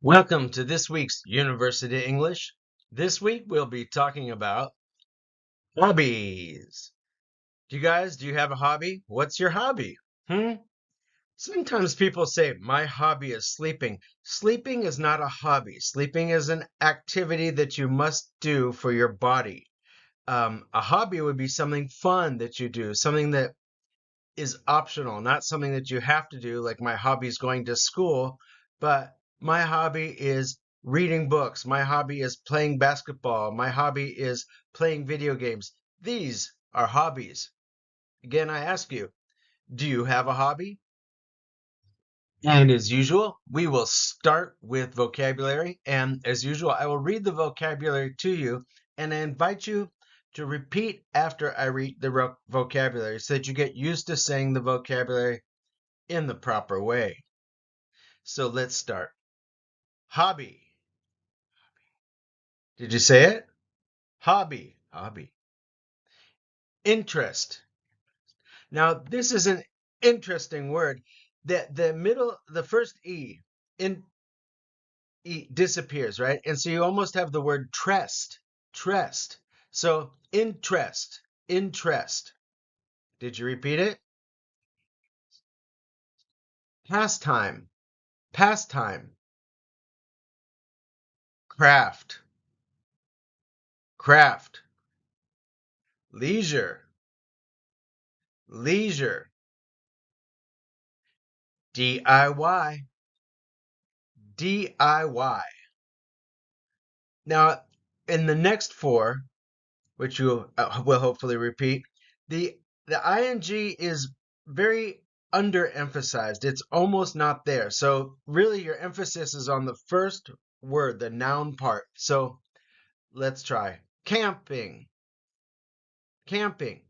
Welcome to this week's University English. This week we'll be talking about hobbies. Do you have a hobby? What's your hobby? Hmm? Sometimes people say, my hobby is sleeping. Sleeping is not a hobby. Sleeping is an activity that you must do for your body. A hobby would be something fun that you do, something that is optional, not something that you have to do, like my hobby is going to school, but my hobby is reading books. My hobby is playing basketball. My hobby is playing video games. These are hobbies. Again, I ask you, do you have a hobby? And as usual, we will start with vocabulary. And as usual, I will read the vocabulary to you and I invite you to repeat after I read the vocabulary so that you get used to saying the vocabulary in the proper way. So let's start. Hobby. Did you say it? Hobby. Hobby. Interest. Now, this is an interesting word. The first in disappears, right? And so you almost have the word trest. So interest. Did you repeat it? Pastime, pastime. Craft, craft. Leisure, leisure. DIY, DIY. Now, in the next four, which you will hopefully repeat, the ing is very underemphasized. It's almost not there. So really your emphasis is on the first word, the noun part. So let's try. Camping, camping,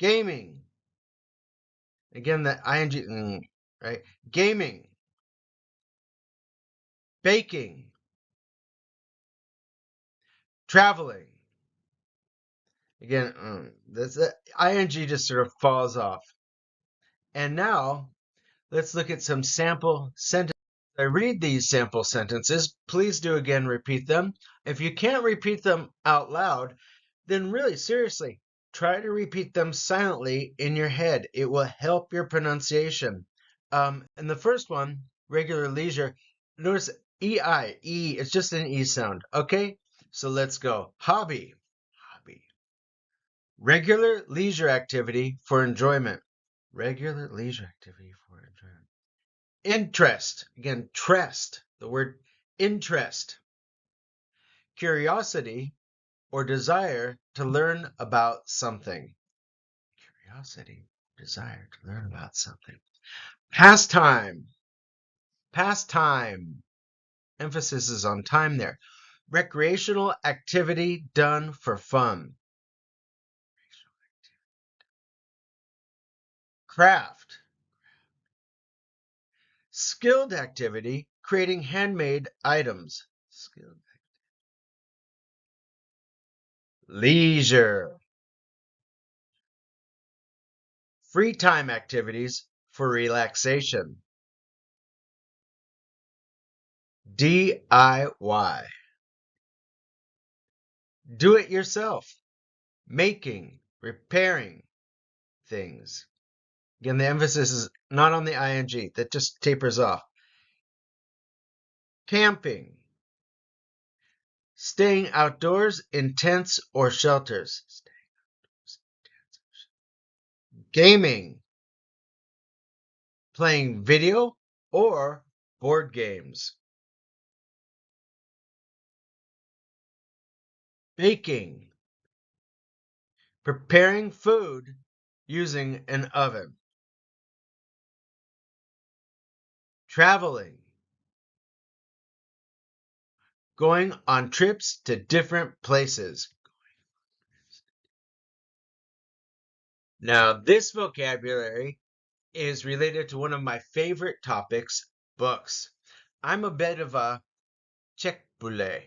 gaming. Again, the ing, right? Gaming, baking, traveling. Again, that's the ing just sort of falls off. And now let's look at some sample sentences. I read these sample sentences. Please do again repeat them. If you can't repeat them out loud, then really seriously, try to repeat them silently in your head. It will help your pronunciation. And the first one, regular leisure, notice it's just an E sound. Okay, so let's go. Hobby, hobby. Regular leisure activity for enjoyment. Regular leisure activity for enjoyment. Interest. Again, trest. The word interest. Curiosity or desire to learn about something. Curiosity, desire to learn about something. Pastime. Pastime. Emphasis is on time there. Recreational activity done for fun. Craft. Skilled activity, creating handmade items. Skilled. Leisure. Free time activities for relaxation. DIY. Do it yourself. Making, repairing things. Again, the emphasis is not on the ing, that just tapers off. Camping. Staying outdoors in tents or shelters. Gaming. Playing video or board games. Baking. Preparing food using an oven. Traveling. Going on trips to different places. Now, this vocabulary is related to one of my favorite topics, books. I'm a bit of a checkboule,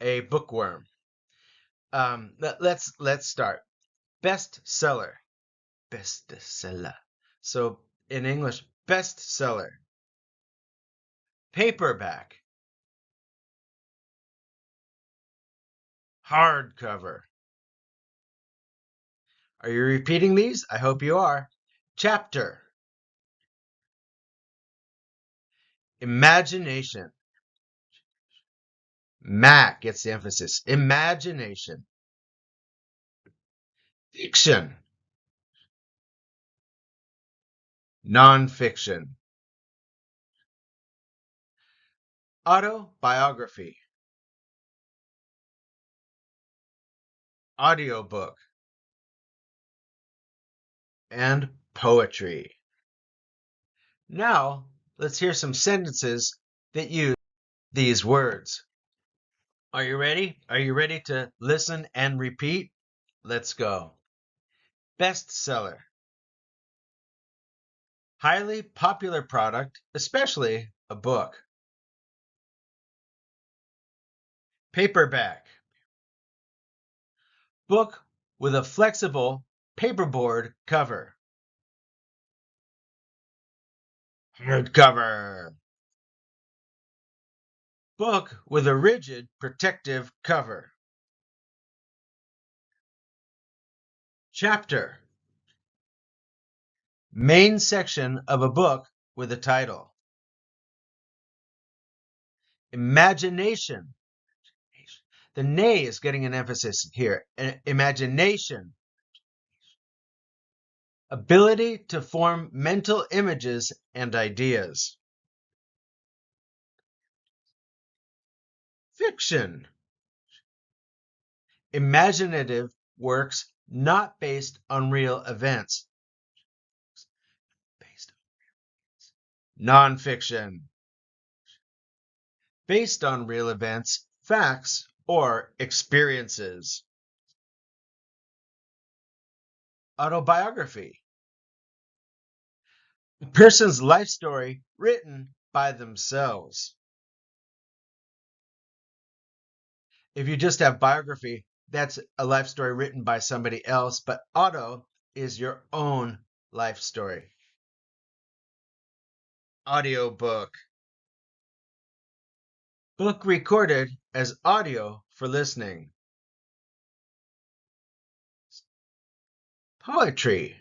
a bookworm. Let's start. Bestseller, bestseller. So in English, bestseller. paperback, hardcover. Are you repeating these? I hope you are. Chapter, imagination. Mac gets the emphasis. Imagination. Fiction, nonfiction. Autobiography, audiobook, and poetry. Now, let's hear some sentences that use these words. Are you ready? Are you ready to listen and repeat? Let's go. Bestseller. Highly popular product, especially a book. Paperback. Book with a flexible paperboard cover. Hardcover. Book with a rigid protective cover. Chapter. Main section of a book with a title. Imagination. The nay is getting an emphasis here. Imagination. Ability to form mental images and ideas. Fiction. Imaginative works not based on real events. Nonfiction. Based on real events, facts, or experiences. Autobiography. A person's life story written by themselves. If you just have biography, that's a life story written by somebody else, but auto is your own life story. Audiobook. Book recorded as audio for listening. Poetry.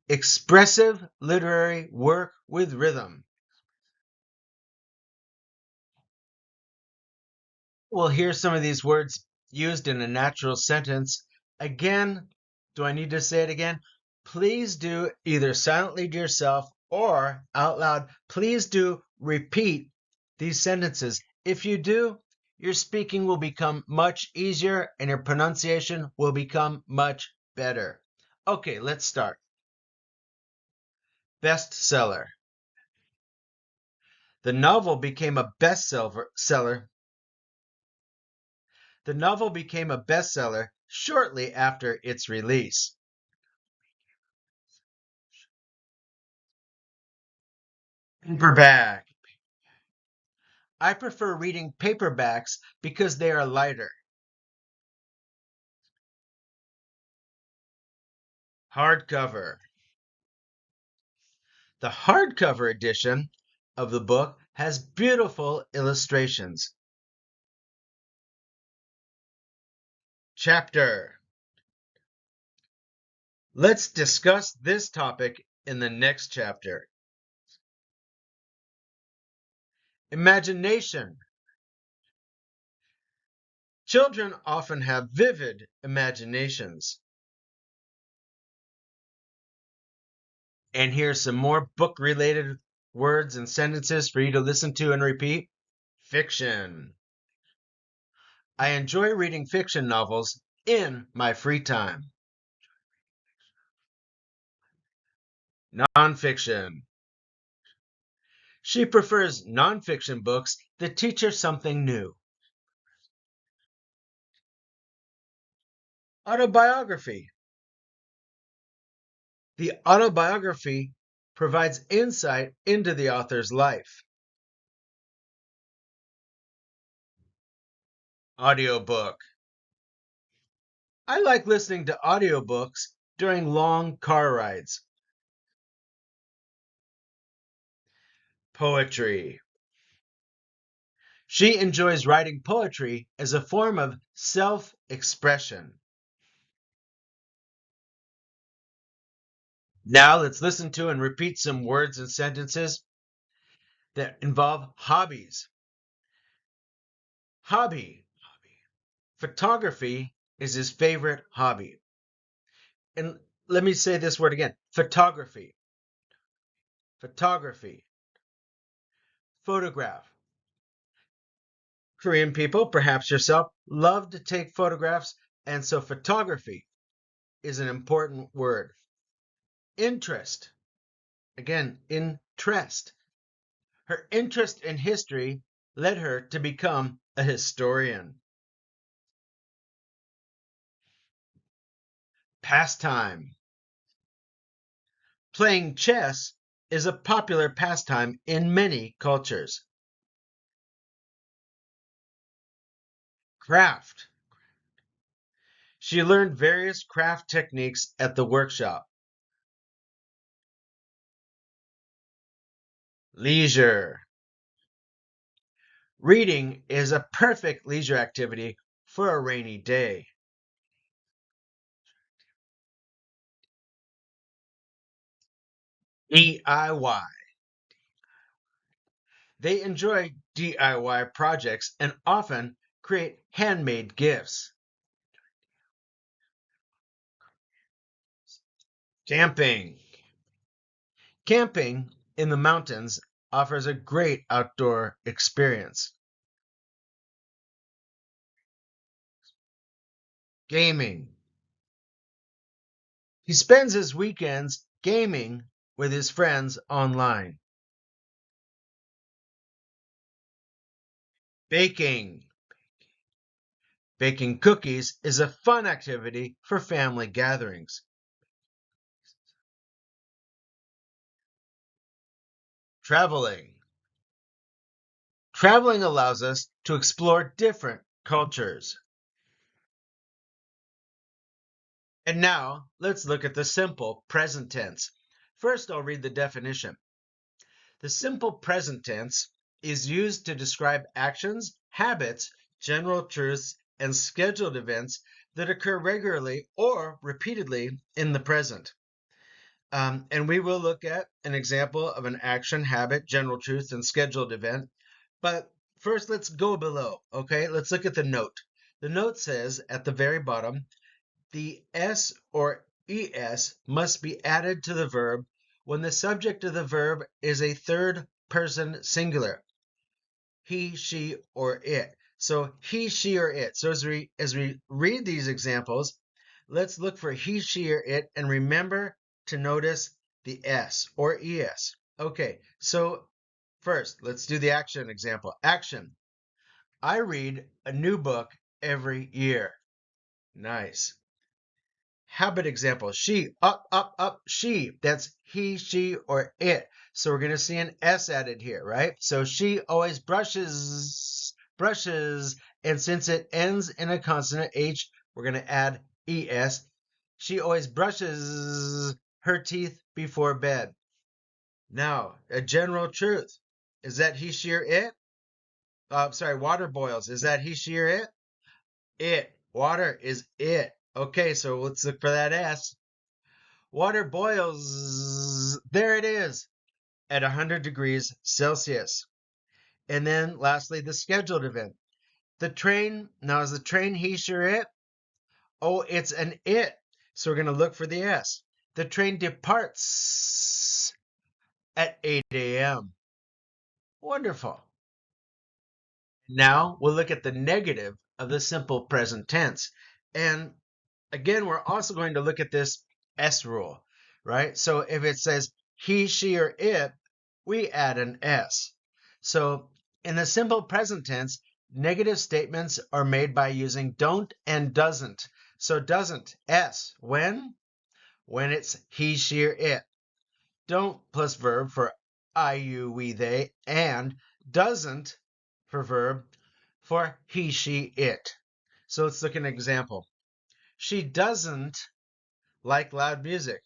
Expressive literary work with rhythm. We'll hear some of these words used in a natural sentence. Again, do I need to say it again? Please do either silently to yourself or out loud. Please do repeat these sentences. If you do, your speaking will become much easier and your pronunciation will become much better. Okay, let's start. Bestseller. The novel became a bestseller. The novel became a bestseller shortly after its release. Paperback. I prefer reading paperbacks because they are lighter. Hardcover. The hardcover edition of the book has beautiful illustrations. Chapter. Let's discuss this topic in the next chapter. Imagination. Children often have vivid imaginations. And here's some more book-related words and sentences for you to listen to and repeat. Fiction. I enjoy reading fiction novels in my free time. Nonfiction. She prefers nonfiction books that teach her something new. Autobiography. The autobiography provides insight into the author's life. Audiobook. I like listening to audiobooks during long car rides. Poetry. She enjoys writing poetry as a form of self-expression. Now let's listen to and repeat some words and sentences that involve hobbies. Hobby. Photography is his favorite hobby. And let me say this word again. Photography. Photography. Photograph. Korean people, perhaps yourself, love to take photographs, and so photography is an important word. Interest. Again, interest. Her interest in history led her to become a historian. Pastime. Playing chess is a popular pastime in many cultures. Craft. She learned various craft techniques at the workshop. Leisure. Reading is a perfect leisure activity for a rainy day. DIY. They enjoy DIY projects and often create handmade gifts. Camping. Camping in the mountains offers a great outdoor experience. Gaming. He spends his weekends gaming with his friends online. Baking. Baking cookies is a fun activity for family gatherings. Traveling. Traveling allows us to explore different cultures. And now let's look at the simple present tense. First, I'll read the definition. The simple present tense is used to describe actions, habits, general truths, and scheduled events that occur regularly or repeatedly in the present. And we will look at an example of an action, habit, general truth, and scheduled event. But first, let's go below, okay? Let's look at the note. The note says at the very bottom, the S or ES must be added to the verb when the subject of the verb is a third person singular. He, she, or it. So he, she, or it. So as we read these examples, let's look for he, she, or it and remember to notice the S or ES. Okay, so first, let's do the action example. Action. I read a new book every year. Nice. Habit example. She, up, she. That's he, she, or it. So we're going to see an S added here, right? So she always brushes. And since it ends in a consonant H, we're going to add ES. She always brushes her teeth before bed. Now, a general truth. Is that he, she, or it? Sorry, water boils. Is that he, she, or it? It. Water is it. Okay, so let's look for that S. Water boils, there it is, at 100 degrees Celsius. And then lastly, the scheduled event. The train, now is the train he, sure, it? Oh, it's an it. So we're going to look for the S. The train departs at 8 a.m. Wonderful. Now we'll look at the negative of the simple present tense. And again, we're also going to look at this S rule, right? So if it says he, she, or it, we add an S. So in the simple present tense, negative statements are made by using don't and doesn't. So doesn't, S. When? When it's he, she, or it. Don't plus verb for I, you, we, they, and doesn't for verb for he, she, it. So let's look at an example. She doesn't like loud music,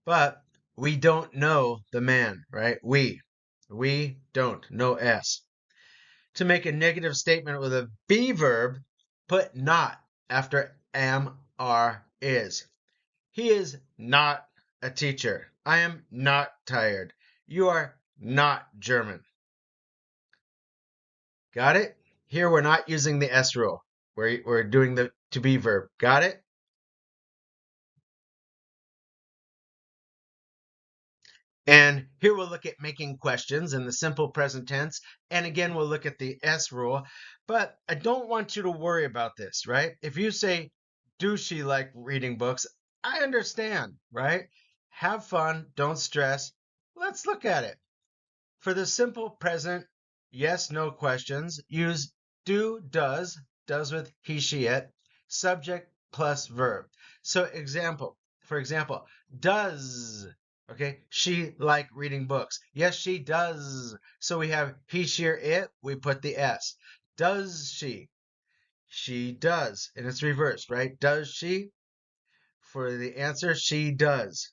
but we don't know the man, right? We. We don't. No S. To make a negative statement with a be verb, put not after am, are, is. He is not a teacher. I am not tired. You are not German. Got it? Here we're not using the S rule. We're doing the to be verb. Got it? And here we'll look at making questions in the simple present tense. And again, we'll look at the S rule. But I don't want you to worry about this, right? If you say, do she like reading books? I understand, right? Have fun. Don't stress. Let's look at it. For the simple present, yes, no questions, use do, does with he, she, it, subject plus verb. So for example, does, okay, she like reading books? Yes, she does. So we have he, she, or it, we put the S. Does she? She does. And it's reversed, right? Does she? For the answer, she does.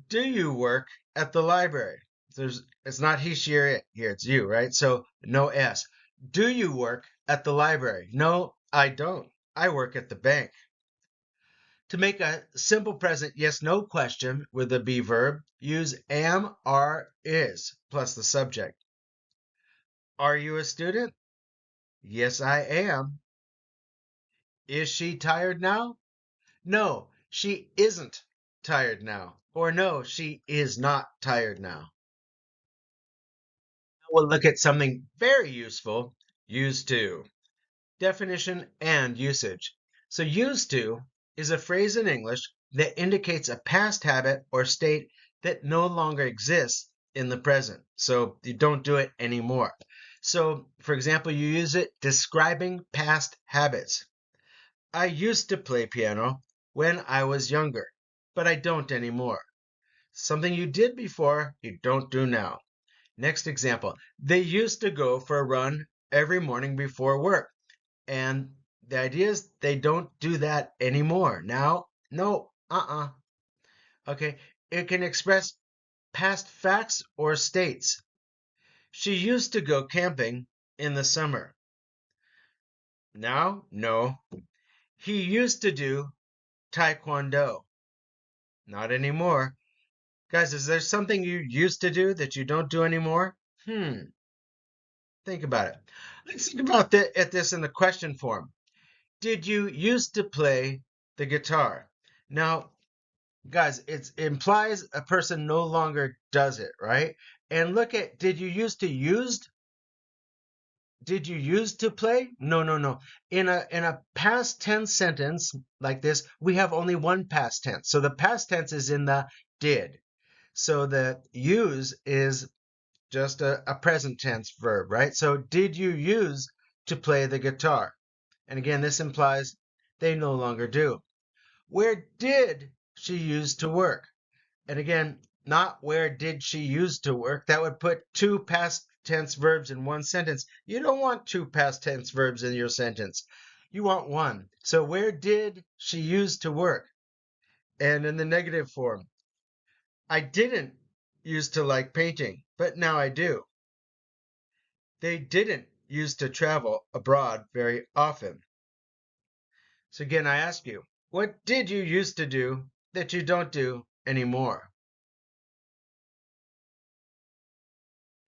Do you work at the library? It's not he, she, or it here. It's you, right? So no S. Do you work at the library? No, I don't. I work at the bank. To make a simple present yes, no question with a be verb, use am, are, is plus the subject. Are you a student? Yes, I am. Is she tired now? No, she isn't tired now. Or no, she is not tired now. We'll look at something very useful, used to. Definition and usage. So used to is a phrase in English that indicates a past habit or state that no longer exists in the present. So you don't do it anymore. So, for example, you use it describing past habits. I used to play piano when I was younger, but I don't anymore. Something you did before, you don't do now. Next example. They used to go for a run every morning before work. And the idea is they don't do that anymore. Now, no, Okay. It can express past facts or states. She used to go camping in the summer. Now, no. He used to do taekwondo. Not anymore. Guys, is there something you used to do that you don't do anymore? Think about it. Let's think about this in the question form. Did you used to play the guitar? Now, guys, it implies a person no longer does it, right? And look at did you used to play? No, no, no. In a past tense sentence like this, we have only one past tense. So the past tense is in the did. So the use is just a present tense verb, right? So did you use to play the guitar? And again, this implies they no longer do. Where did she used to work? And again, not where did she used to work. That would put two past tense verbs in one sentence. You don't want two past tense verbs in your sentence. You want one. So where did she used to work? And in the negative form, I didn't used to like painting, but now I do. They didn't used to travel abroad very often. So again, I ask you, what did you used to do that you don't do anymore?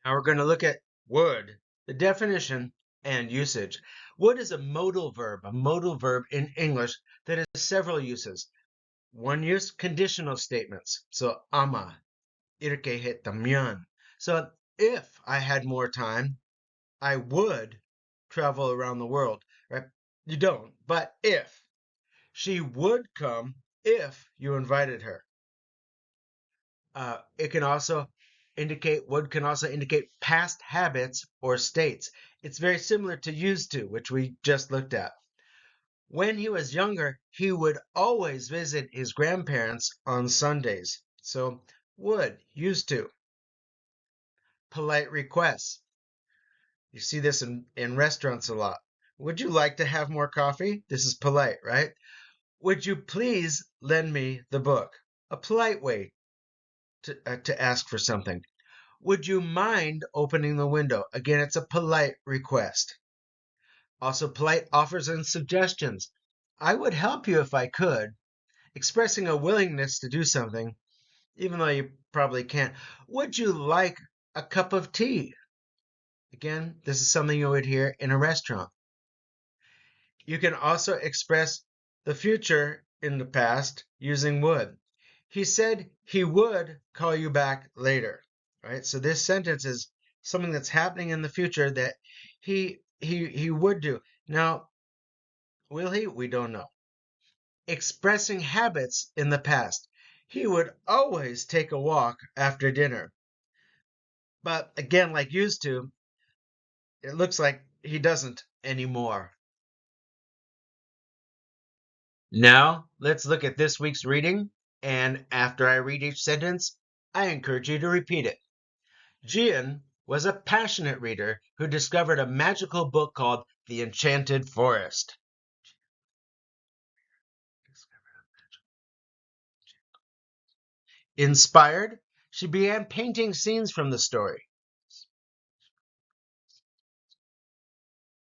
Now we're going to look at would, the definition and usage. Would is a modal verb in English that has several uses. One use, conditional statements. So, ama, irke también. So, if I had more time, I would travel around the world, right? You don't, but if. She would come if you invited her. It can also would can also indicate past habits or states. It's very similar to used to, which we just looked at. When he was younger, he would always visit his grandparents on Sundays. So, would, used to. Polite requests. You see this in restaurants a lot. Would you like to have more coffee? This is polite, right? Would you please lend me the book? A polite way to ask for something. Would you mind opening the window? Again, it's a polite request. Also, polite offers and suggestions. I would help you if I could. Expressing a willingness to do something, even though you probably can't. Would you like a cup of tea? Again, this is something you would hear in a restaurant. You can also express the future in the past using would. He said he would call you back later, right? So this sentence is something that's happening in the future that he would do. Now, will he? We don't know. Expressing habits in the past. He would always take a walk after dinner. But again, like used to, it looks like he doesn't anymore. Now, let's look at this week's reading, and after I read each sentence, I encourage you to repeat it. Gian was a passionate reader who discovered a magical book called The Enchanted Forest. Inspired, she began painting scenes from the story.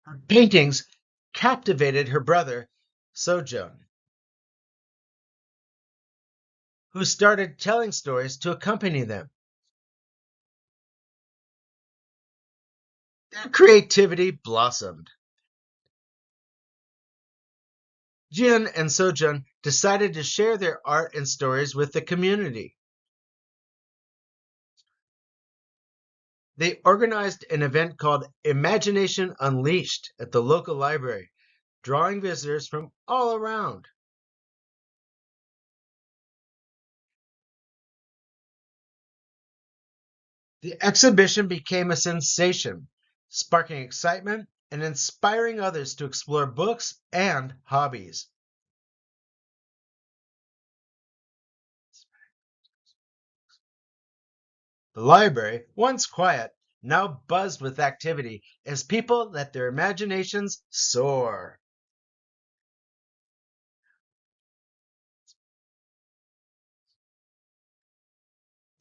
Her paintings captivated her brother, Sojun, who started telling stories to accompany them. Their creativity blossomed. Jin and Sojun decided to share their art and stories with the community. They organized an event called Imagination Unleashed at the local library, drawing visitors from all around. The exhibition became a sensation, sparking excitement and inspiring others to explore books and hobbies. The library, once quiet, now buzzed with activity as people let their imaginations soar.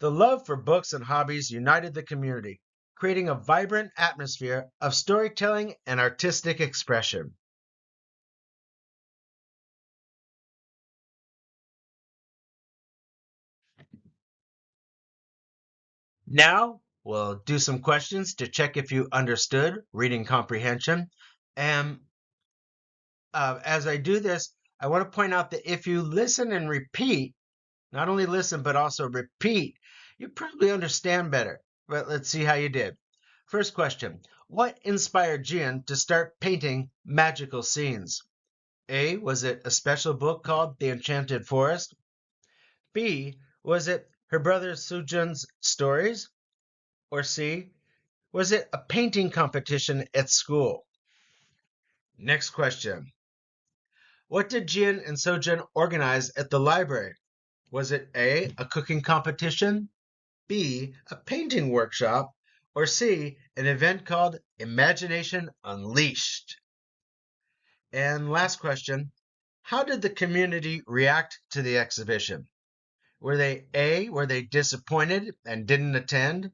The love for books and hobbies united the community, creating a vibrant atmosphere of storytelling and artistic expression. Now, we'll do some questions to check if you understood reading comprehension. And as I do this, I want to point out that if you listen and repeat, not only listen, but also repeat, you probably understand better. But let's see how you did. First question. What inspired Jian to start painting magical scenes? A. Was it a special book called The Enchanted Forest? B. Was it her brother Sujun's stories? Or C. Was it a painting competition at school? Next question. What did Jian and Sojun organize at the library? Was it A. A cooking competition? B. A painting workshop? Or C. An event called Imagination Unleashed? And last question. How did the community react to the exhibition? Were they disappointed and didn't attend?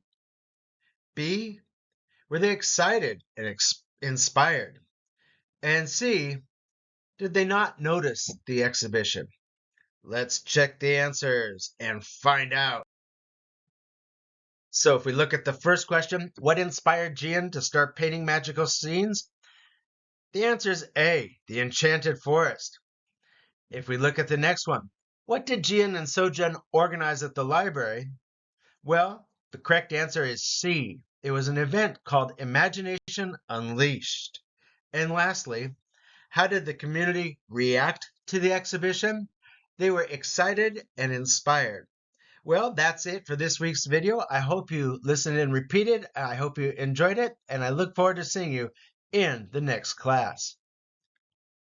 B, were they excited and inspired? And C, did they not notice the exhibition? Let's check the answers and find out. So if we look at the first question, what inspired Jian to start painting magical scenes? The answer is A, the Enchanted Forest. If we look at the next one, what did Jian and Sojun organize at the library? Well, the correct answer is C. It was an event called Imagination Unleashed. And lastly, how did the community react to the exhibition? They were excited and inspired. Well, that's it for this week's video. I hope you listened and repeated. I hope you enjoyed it, and I look forward to seeing you in the next class.